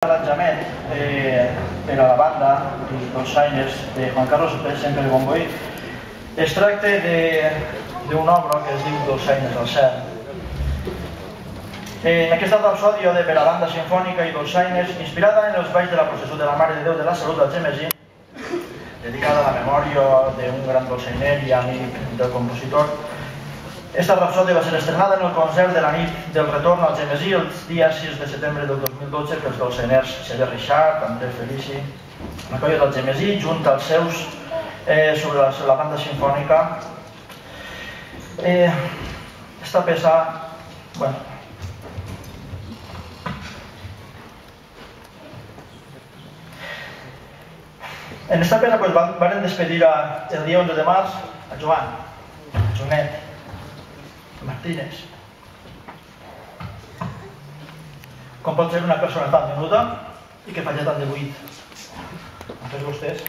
Arranjament per a la banda i dolçaines de Juan Carlos Semper de Montbui. Es tracta d'una obra que es diu Dolçaines al cel. En aquesta rapsòdia per a banda sinfònica i dolçaines, inspirada en els balls de la processó de la Mare de Déu de la Salut d'Algemesí, dedicada a la memòria d'un gran dolçainer i amic del compositor, esta rapsòdia va ser estrenada en el concert de la nit del retorn al Algemesí el dia 6 de setembre del 2012 pels dolçainers Xavier Rixart, André Felici, la colla d'Algemesí, junt als seus sobre la banda sinfònica. Esta peça, bueno, en esta peça van despedir el dia 11 de març a Joan, a Joanet Martínez. Com pot ser una persona tan menuda i que falla tant de buit? Entonces vostès